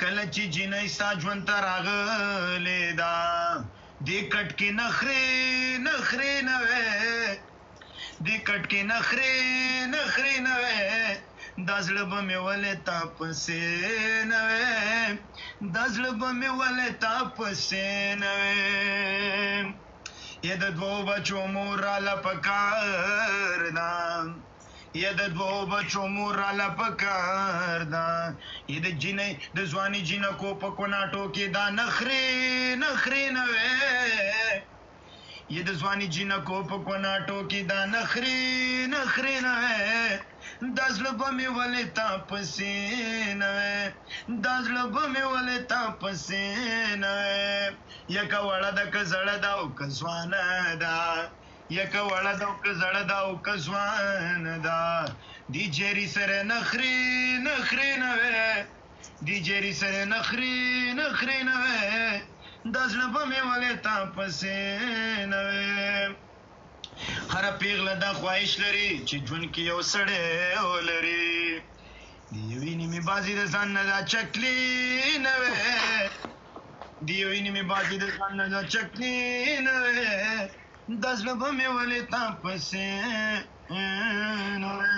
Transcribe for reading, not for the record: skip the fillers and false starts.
کله چې جنۍ ستا ژوند ته راغلې ده دې کټ کې نخرې نه وې دې کټ کې نخرې نه وې دا زړه به مې ولې تا پسې نه وې دا زړه به مې ولې تا پسې نه وې یا د دوو بچو مور راله پکار ده یا د دوو بچو مور راله پکار ده یا د جنۍ د ځواني جنکو په کوناټو کې دا نخرې نه وې یا د ځواني جنکو په کوناټو کې دا نخرې نه وې دا زړه به مې ولې تا پسې نه وې دا زړه به مې ولې تا پسې نه وې یکه وړه ده که زړه ده او که ځوانه ده یکه وړه ده او که زړه ده او که ځوانه ده دې جېري سره نخرې نه وې دې جېري سره نخرې نه وې دا زړه به مې ولې تا پسې نه وې هره پیغله دا خواهش لري چې ژوند کې یو سړی ولري د یوې نیمې بازي د ځان نه دا چکلي نه وې د یوې نیمې بازي د ځان نه دا چکلي نه وې دا زړه به مې ولې تا پسې نه وې